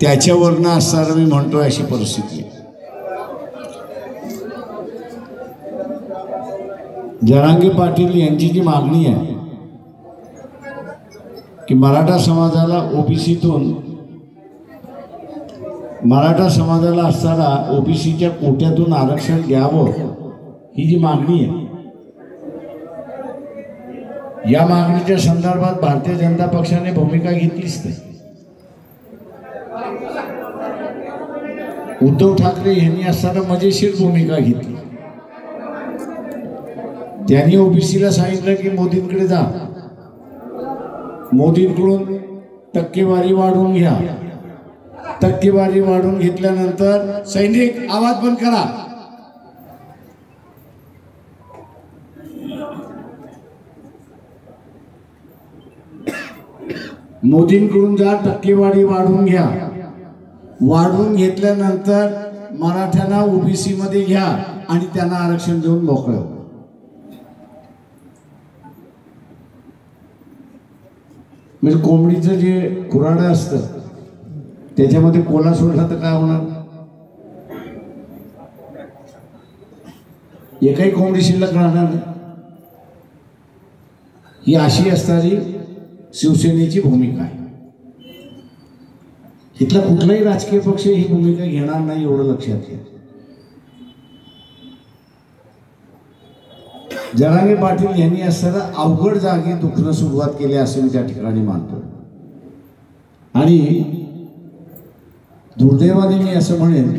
त्याच्यावरनं असणारा मी म्हणतोय अशी परिस्थिती आहे। जरांगे पाटील यांची जी मागणी आहे की मराठा समाजाला ओबीसीतून मराठा समाजाला असणारा ओबीसीच्या कोट्यातून आरक्षण द्यावं, ही जी मागणी आहे, या मागणीच्या संदर्भात भारतीय जनता पक्षाने भूमिका घेतलीच नाही। उद्धव ठाकरे यांनी असताना मजेशीर भूमिका घेतली। त्यांनी ओबीसीला सांगितलं की मोदींकडे जा, मोदींकडून टक्केवारी वाढवून घ्या। टक्केवारी वाढवून घेतल्यानंतर सैनिक आवाज बंद करा, मोदींकडून जा, टक्केवारी वाढवून घ्या। वाढवून घेतल्यानंतर मराठ्यांना ओबीसी मध्ये घ्या आणि त्यांना आरक्षण देऊन मोकळं। म्हणजे कोंबडीचं जे खुराडं असतं त्याच्यामध्ये कोला सोडला तर काय होणार? एकही कोंबडी शिल्लक राहणार नाही। ही अशी असणारी शिवसेनेची भूमिका आहे। इथला कुठलाही राजकीय पक्ष ही भूमिका घेणार नाही, एवढं लक्षात घ्या। जरांगे पाटील यांनी असताना अवघड जागी दुखणं सुरुवात केली असं मी त्या ठिकाणी मानतो। आणि दुर्दैवाने मी असं म्हणेन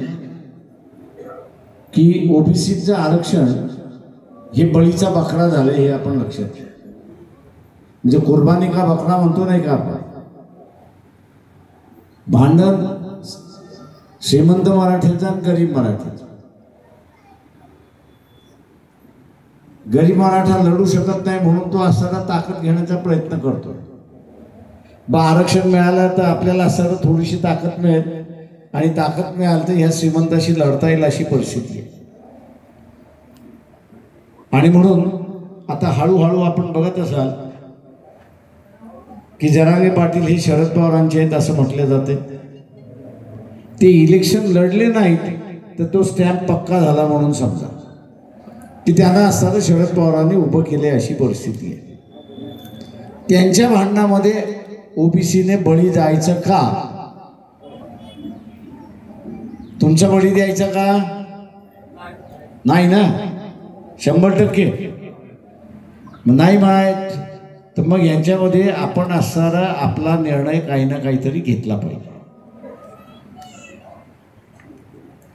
की ओबीसीचं आरक्षण हे बळीचा बकरा झालं, हे आपण लक्षात घ्या। म्हणजे कुर्बानी का बकरा म्हणतो नाही का आपण, भांडण श्रीमंत मराठ्याचं आणि गरीब मराठ्याचं। गरीब मराठा लढू शकत नाही म्हणून तो असताना ताकद घेण्याचा प्रयत्न करतो। आरक्षण मिळालं तर आपल्याला असताना थोडीशी ताकद मिळेल आणि ताकद मिळाली तर ह्या श्रीमंताशी लढता येईल अशी परिस्थिती आहे। आणि म्हणून आता हळूहळू आपण बघत असाल की जरांगे पाटील हे शरद पवारांचे आहेत असं म्हटले जाते। ते इलेक्शन लढले नाहीत तर तो स्टॅम्प पक्का झाला म्हणून समजा की त्यांना असताना शरद पवारांनी उभं केले अशी परिस्थिती आहे। त्यांच्या भांडणामध्ये ओबीसीने बळी जायचं का? तुमचा बळी द्यायचा का? नाही ना, 100%। नाही माहीत तर मग यांच्यामध्ये आपण असणारा आपला निर्णय काही ना काहीतरी घेतला पाहिजे।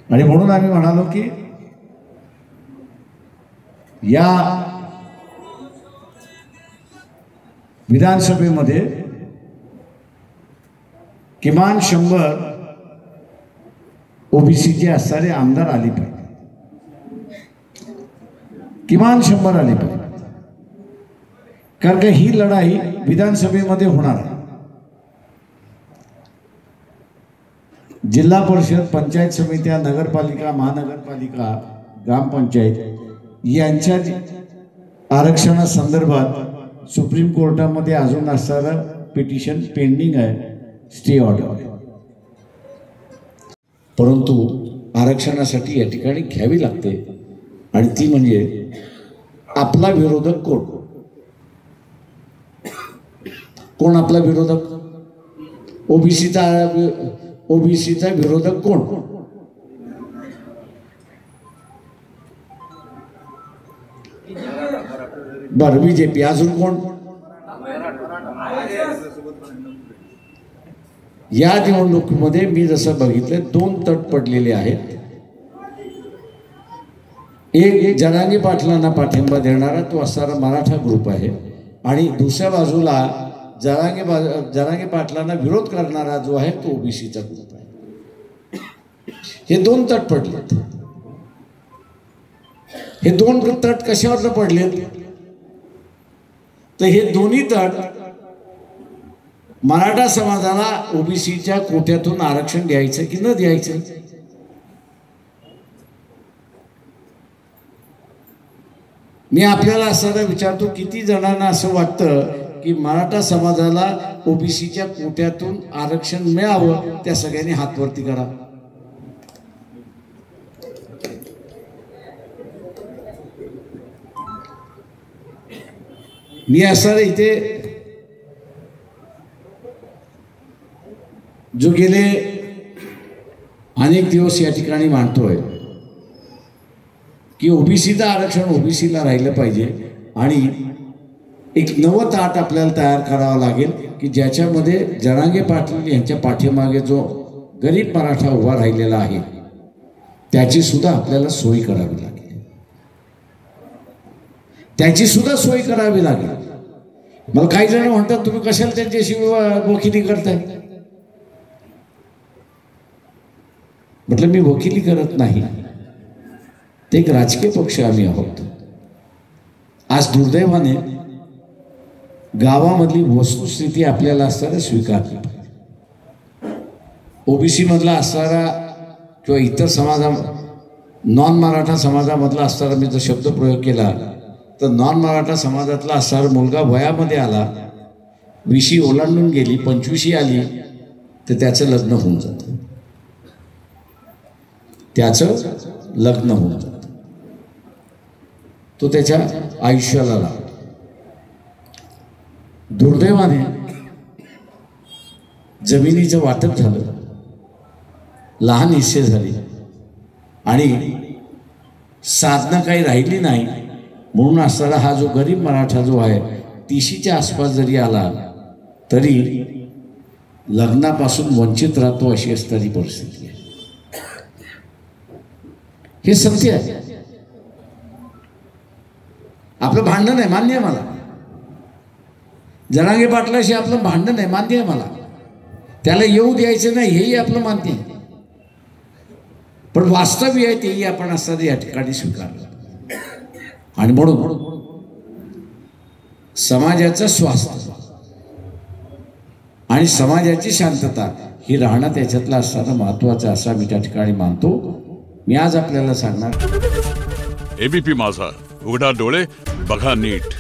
आणि म्हणून आम्ही म्हणालो की या विधानसभेमध्ये किमान 100 ओबीसीचे असणारे आमदार आले पाहिजे, किमान 100 आले पाहिजे। कारण का ही लढाई विधानसभेमध्ये होणार आहे। जिल्हा परिषद, पंचायत समित्या, नगरपालिका, महानगरपालिका, ग्रामपंचायत यांच्या आरक्षणासंदर्भात सुप्रीम कोर्टामध्ये अजून असणारं पिटिशन पेंडिंग आहे, स्टे ऑर्डर। परंतु आरक्षणासाठी या ठिकाणी घ्यावी लागते आणि ती म्हणजे आपला विरोधक कोण? कोण आपला विरोधक? ओबीसीचा विरोधक कोण? बर, बीजेपी। अजून कोण? या निवडणुकीमध्ये मी जसं बघितलं 2 तट पडलेले आहेत। एक जरांगे पाटलांना पाठिंबा देणारा तो असणारा मराठा ग्रुप आहे आणि दुसऱ्या बाजूला जरांगे पाटलांना विरोध करणारा जो आहे तो ओबीसीचा ग्रुप आहे। हे 2 तट पडलेत। हे 2 तट कशावर पडलेत तर हे दोन्ही तट मराठा समाजाला ओबीसीच्या कोट्यातून आरक्षण द्यायचं की न द्यायचं। मी आपल्याला असं विचारतो, किती जणांना असं वाटतं की मराठा समाजाला ओबीसीच्या कोट्यातून आरक्षण मिळावं, त्या सगळ्यांनी हात वरती करा. मी असं इथे जो गेले अनेक दिवस या ठिकाणी मांडतोय की ओबीसीचं आरक्षण ओबीसीला राहिलं पाहिजे आणि एक नवं ताट आपल्याला तयार करावं लागेल की ज्याच्यामध्ये जरांगे पाटील यांच्या पाठीमागे जो गरीब मराठा उभा राहिलेला आहे त्याची सुद्धा आपल्याला सोय करावी लागेल. त्याची सुद्धा सोय करावी लागेल. मला काही जण म्हणतात तुम्ही कशाला त्यांच्याशी वकिली करताय. म्हटलं मी वकिली करत नाही, ते एक राजकीय पक्ष आम्ही आहोत. आज दुर्दैवाने गावामधली वस्तुस्थिती आपल्याला असताना स्वीकारली. ओबीसी मधला असणारा किंवा इतर समाजा नॉन मराठा समाजामधला असणारा मी जर शब्द प्रयोग केला तर नॉन मराठा समाजातला असणारा मुलगा वयामध्ये आला, 20 ओलांडून गेली, 25 आली तर त्याचं लग्न होऊन जातं. त्याचं लग्न होऊन जातं, तो त्याच्या आयुष्याला लागतो. दुर्दैवाने जमिनीचं वाटप झालं, लहान हिस्से झाले आणि साधनं काही राहिली नाही. म्हणून असणारा हा जो गरीब मराठा जो आहे 30च्या आसपास जरी आला तरी लग्नापासून वंचित राहतो, अशी असणारी परिस्थिती आहे. हे सत्य आहे. आपलं भांडण आहे, मान्य आहे मला. जरांगे पाटलाशी आपलं भांडण आहे, मान्य आहे मला. त्याला येऊ द्यायचं नाही हेही आपलं मान्य आहे. पण वास्तव्य आहे तेही आपण असताना या ठिकाणी स्वीकारलं. आणि म्हणून समाजाचं स्वास्थ्य आणि समाजाची शांतता ही राहणं त्याच्यातलं असताना महत्वाचं असं मी त्या ठिकाणी मानतो. मी आज आपल्याला सांगणार, एबीपी माझा, उघडा डोळे बघा नीट.